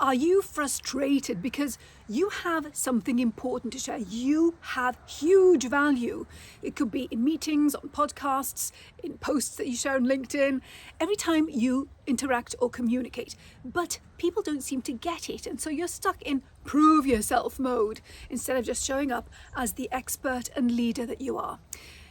Are you frustrated because you have something important to share? You have huge value. It could be in meetings, on podcasts, in posts that you share on LinkedIn, every time you interact or communicate. But people don't seem to get it. And so you're stuck in prove yourself mode instead of just showing up as the expert and leader that you are.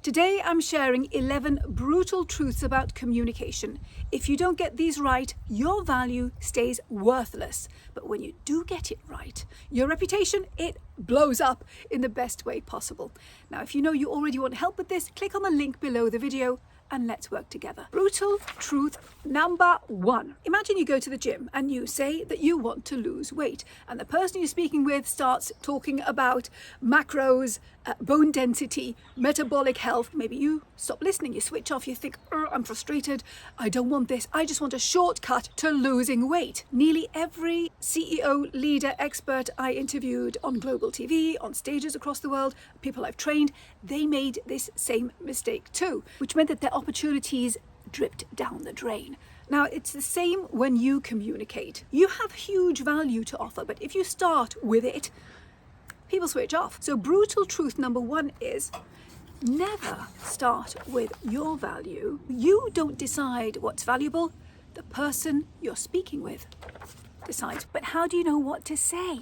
Today, I'm sharing 11 brutal truths about communication. If you don't get these right, your value stays worthless. But when you do get it right, your reputation, it blows up in the best way possible. Now, if you know you already want help with this, click on the link below the video and let's work together. Brutal truth number 1. Imagine you go to the gym and you say that you want to lose weight, and the person you're speaking with starts talking about macros, bone density, metabolic health. Maybe you stop listening, you switch off, you think, I'm frustrated, I don't want this, I just want a shortcut to losing weight. Nearly every CEO, leader, expert I interviewed on global TV, on stages across the world, people I've trained, they made this same mistake too, which meant that their opportunities dripped down the drain. Now, it's the same when you communicate. You have huge value to offer, but if you start with it, people switch off. So brutal truth number 1 is never start with your value. You don't decide what's valuable. The person you're speaking with decides. But how do you know what to say?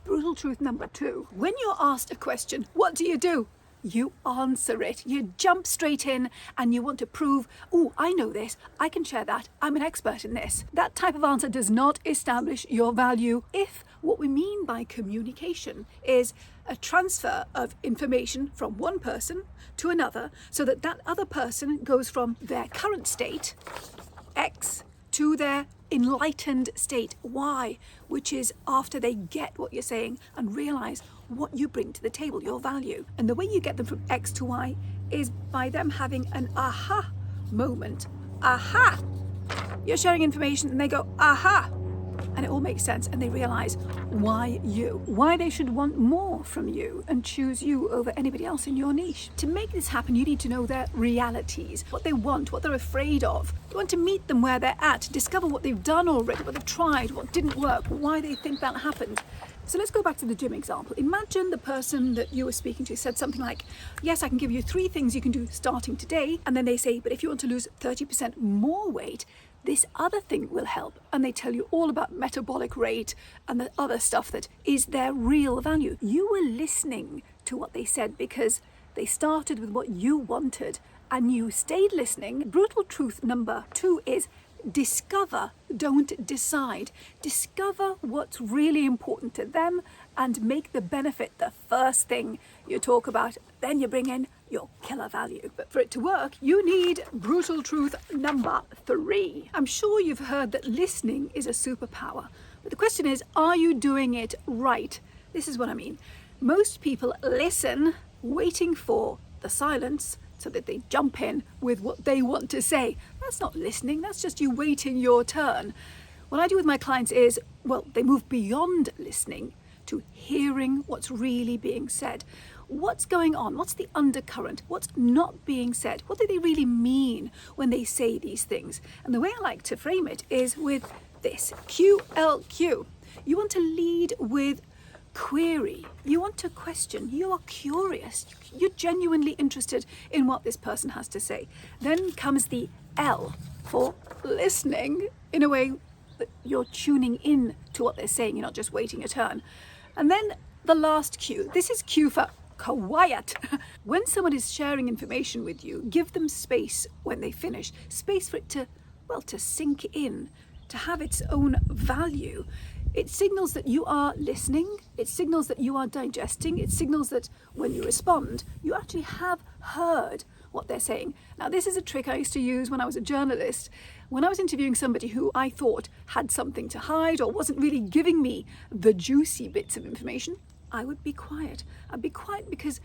Brutal truth number 2. When you're asked a question, what do? You answer it. You jump straight in and you want to prove, I know this, I can share that, I'm an expert in this. That type of answer does not establish your value if what we mean by communication is a transfer of information from one person to another so that that other person goes from their current state, X, to their enlightened state, Y, which is after they get what you're saying and realize what you bring to the table, your value. And the way you get them from X to Y is by them having an aha moment. Aha! You're sharing information and they go, aha! And it all makes sense and they realize why they should want more from you and choose you over anybody else in your niche. To make this happen, you need to know their realities, what they want, what they're afraid of. You want to meet them where they're at, discover what they've done already, what they've tried, what didn't work, why they think that happened. So let's go back to the gym example. Imagine the person that you were speaking to said something like, yes, I can give you 3 things you can do starting today. And then they say, but if you want to lose 30% more weight, this other thing will help. And they tell you all about metabolic rate and the other stuff that is their real value. You were listening to what they said because they started with what you wanted and you stayed listening. Brutal truth number 2 is discover, don't decide. Discover what's really important to them and make the benefit the first thing you talk about. Then you bring in your killer value. But for it to work, you need brutal truth number 3. I'm sure you've heard that listening is a superpower. But the question is, are you doing it right? This is what I mean. Most people listen, waiting for the silence so that they jump in with what they want to say. That's not listening, that's just you waiting your turn. What I do with my clients is, they move beyond listening to hearing what's really being said. What's going on? What's the undercurrent? What's not being said? What do they really mean when they say these things? And the way I like to frame it is with this, QLQ. You want to lead with query. You want to question. You are curious. You're genuinely interested in what this person has to say. Then comes the L for listening in a way that you're tuning in to what they're saying. You're not just waiting your turn. And then the last Q. This is Q for quiet. When someone is sharing information with you, give them space when they finish. Space for it to sink in, to have its own value. It signals that you are listening, it signals that you are digesting, it signals that when you respond, you actually have heard what they're saying. Now, this is a trick I used to use when I was a journalist. When I was interviewing somebody who I thought had something to hide or wasn't really giving me the juicy bits of information, I would be quiet. I'd be quiet because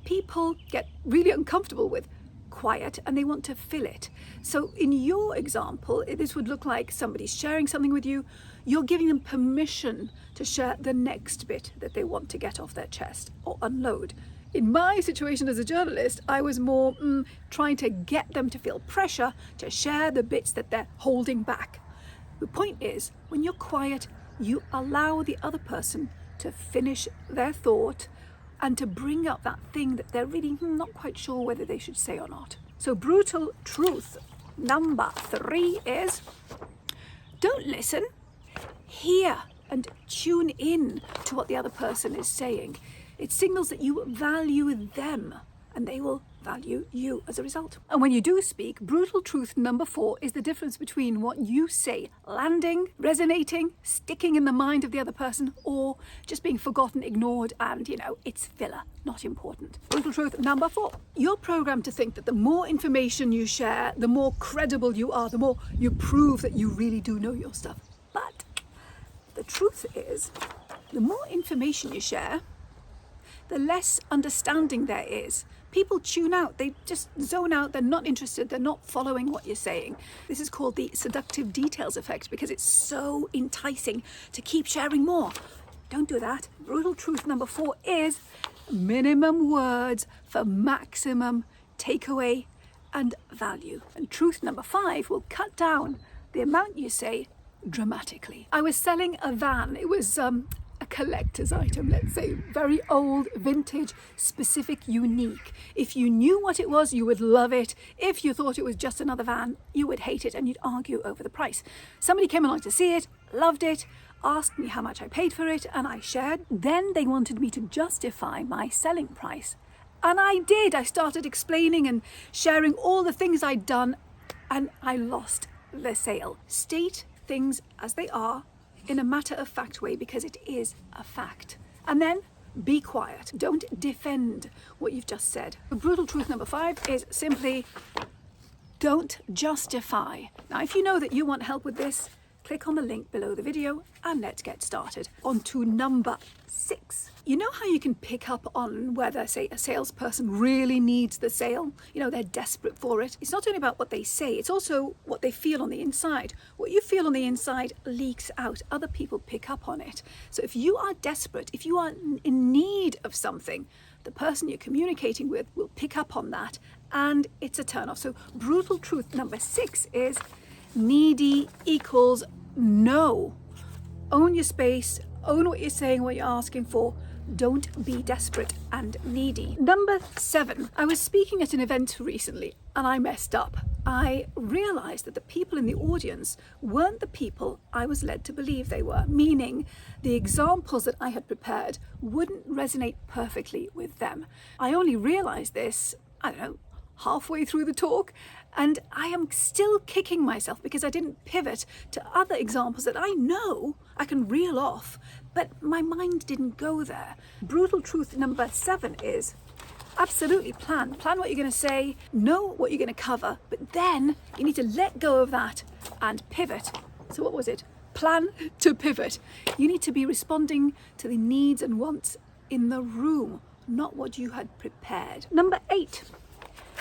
people get really uncomfortable with quiet and they want to fill it. So in your example, this would look like somebody's sharing something with you. You're giving them permission to share the next bit that they want to get off their chest or unload. In my situation as a journalist, I was more trying to get them to feel pressure to share the bits that they're holding back. The point is, when you're quiet, you allow the other person to finish their thought and to bring up that thing that they're really not quite sure whether they should say or not. So brutal truth number 3 is, don't listen, hear and tune in to what the other person is saying. It signals that you value them and they will value you as a result. And when you do speak, brutal truth number 4 is the difference between what you say landing, resonating, sticking in the mind of the other person, or just being forgotten, ignored, and it's filler, not important. Brutal truth number 4. You're programmed to think that the more information you share, the more credible you are, the more you prove that you really do know your stuff. But the truth is, the more information you share, the less understanding there is. People tune out, they just zone out, they're not interested, they're not following what you're saying. This is called the seductive details effect because it's so enticing to keep sharing more. Don't do that. Brutal truth number 4 is minimum words for maximum takeaway and value. And truth number 5 will cut down the amount you say dramatically. I was selling a van. It was a collector's item, let's say, very old, vintage, specific, unique. If you knew what it was, you would love it. If you thought it was just another van, you would hate it and you'd argue over the price. Somebody came along to see it, loved it, asked me how much I paid for it, and I shared. Then they wanted me to justify my selling price. And I did. I started explaining and sharing all the things I'd done, and I lost the sale. State things as they are in a matter-of-fact way because it is a fact. And then be quiet. Don't defend what you've just said. The brutal truth number 5 is simply don't justify. Now, if you know that you want help with this, click on the link below the video and let's get started. On to number 6. You know how you can pick up on whether, say, a salesperson really needs the sale? They're desperate for it. It's not only about what they say, it's also what they feel on the inside. What you feel on the inside leaks out. Other people pick up on it. So if you are desperate, if you are in need of something, the person you're communicating with will pick up on that and it's a turn-off. So brutal truth number 6 is needy equals no. Own your space, own what you're saying, what you're asking for. Don't be desperate and needy. Number 7. I was speaking at an event recently and I messed up. I realized that the people in the audience weren't the people I was led to believe they were, meaning the examples that I had prepared wouldn't resonate perfectly with them. I only realized this, halfway through the talk, and I am still kicking myself because I didn't pivot to other examples that I know I can reel off, but my mind didn't go there. Brutal truth number 7 is absolutely plan what you're going to say, know what you're going to cover, but then you need to let go of that and pivot. So what was it? Plan to pivot. You need to be responding to the needs and wants in the room, not what you had prepared. Number 8.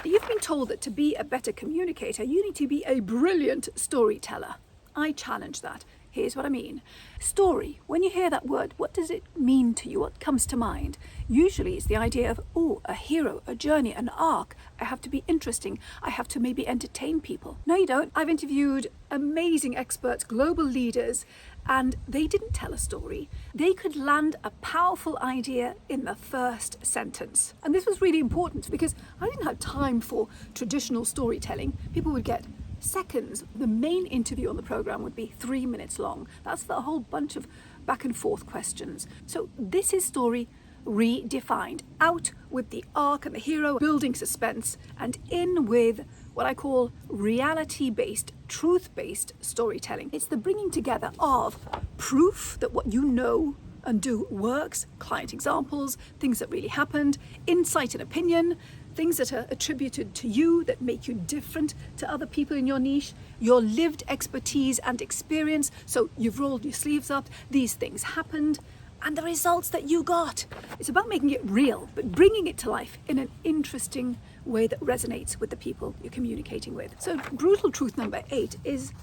You've been told that to be a better communicator, you need to be a brilliant storyteller. I challenge that. Here's what I mean. Story, when you hear that word, what does it mean to you? What comes to mind? Usually it's the idea of, a hero, a journey, an arc. I have to be interesting. I have to maybe entertain people. No, you don't. I've interviewed amazing experts, global leaders, and they didn't tell a story. They could land a powerful idea in the first sentence. And this was really important because I didn't have time for traditional storytelling. People would get seconds. The main interview on the program would be 3 minutes long. That's for a whole bunch of back and forth questions. So this is story redefined. Out with the arc and the hero, building suspense, and in with what I call reality-based, truth-based storytelling. It's the bringing together of proof that what you know and do works, client examples, things that really happened, insight and opinion, things that are attributed to you that make you different to other people in your niche, your lived expertise and experience. So you've rolled your sleeves up, these things happened, and the results that you got. It's about making it real, but bringing it to life in an interesting way that resonates with the people you're communicating with. So brutal truth number 8 is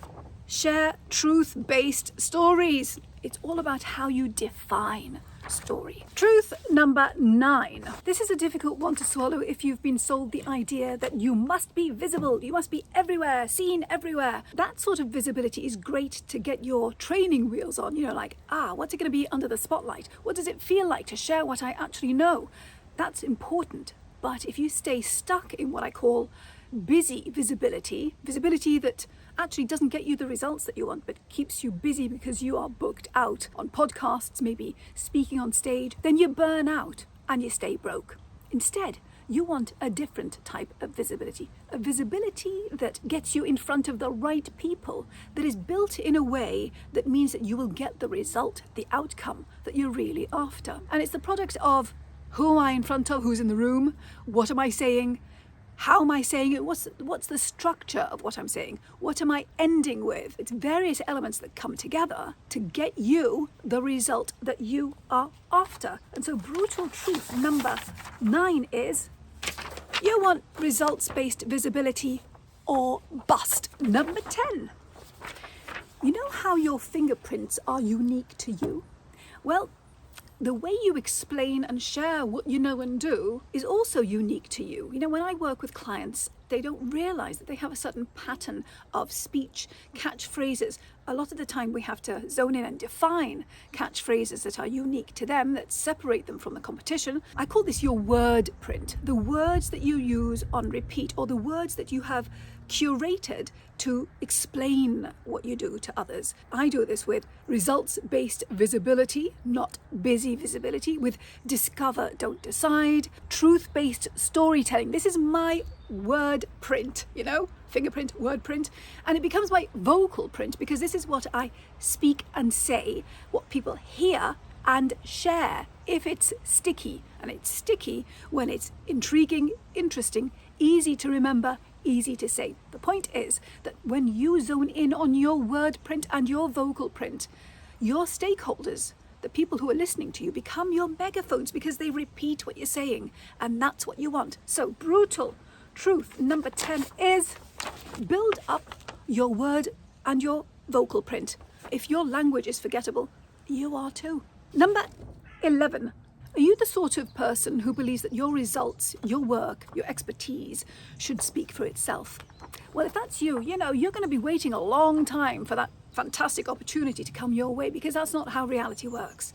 Share truth-based stories. It's all about how you define story. Truth number 9. This is a difficult one to swallow if you've been sold the idea that you must be visible, you must be everywhere, seen everywhere. That sort of visibility is great to get your training wheels on, like, what's it going to be under the spotlight? What does it feel like to share what I actually know? That's important. But if you stay stuck in what I call busy visibility that actually doesn't get you the results that you want, but keeps you busy because you are booked out on podcasts, maybe speaking on stage, then you burn out and you stay broke. Instead, you want a different type of visibility, a visibility that gets you in front of the right people, that is built in a way that means that you will get the result, the outcome that you're really after. And it's the product of who am I in front of, who's in the room, what am I saying, how am I saying it? What's the structure of what I'm saying? What am I ending with? It's various elements that come together to get you the result that you are after. And so brutal truth number 9 is you want results-based visibility or bust. Number 10. You know how your fingerprints are unique to you? Well, the way you explain and share what you know and do is also unique to you. When I work with clients, they don't realize that they have a certain pattern of speech, catchphrases. A lot of the time we have to zone in and define catchphrases that are unique to them, that separate them from the competition. I call this your word print, the words that you use on repeat, or the words that you have curated to explain what you do to others. I do this with results-based visibility, not busy visibility, with discover, don't decide, truth-based storytelling. This is my word print, fingerprint, word print, and it becomes my vocal print because this is what I speak and say, what people hear and share if it's sticky. And it's sticky when it's intriguing, interesting, easy to remember, easy to say. The point is that when you zone in on your word print and your vocal print, your stakeholders, the people who are listening to you, become your megaphones because they repeat what you're saying, and that's what you want. So brutal truth number 10 is build up your word and your vocal print. If your language is forgettable, you are too. Number 11. Are you the sort of person who believes that your results, your work, your expertise should speak for itself? Well, if that's you, you're going to be waiting a long time for that fantastic opportunity to come your way, because that's not how reality works.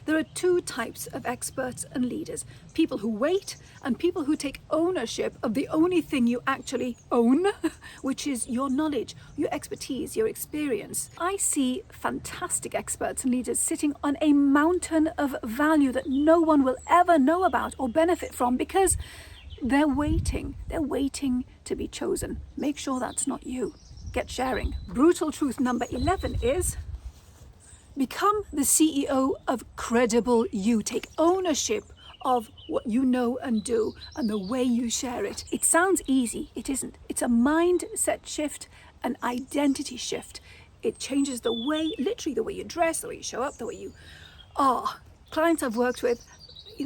There are 2 types of experts and leaders: people who wait and people who take ownership of the only thing you actually own, which is your knowledge, your expertise, your experience. I see fantastic experts and leaders sitting on a mountain of value that no one will ever know about or benefit from because they're waiting. They're waiting to be chosen. Make sure that's not you. Get sharing. Brutal truth number 11 is become the CEO of credible you. Take ownership of what you know and do and the way you share it. It sounds easy. It isn't. It's a mindset shift, an identity shift. It changes the way, literally the way you dress, the way you show up, the way you are. Clients I've worked with,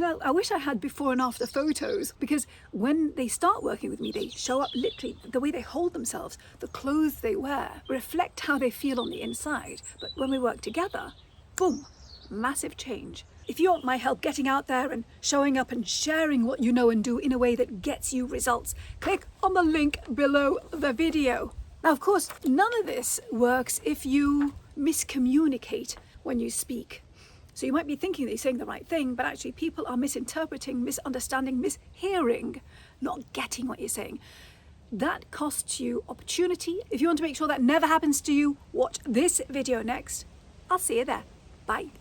I wish I had before and after photos, because when they start working with me, they show up literally, the way they hold themselves, the clothes they wear, reflect how they feel on the inside. But when we work together, boom, massive change. If you want my help getting out there and showing up and sharing what you know and do in a way that gets you results, click on the link below the video. Now, of course, none of this works if you miscommunicate when you speak. So you might be thinking that you're saying the right thing, but actually people are misinterpreting, misunderstanding, mishearing, not getting what you're saying. That costs you opportunity. If you want to make sure that never happens to you, watch this video next. I'll see you there. Bye.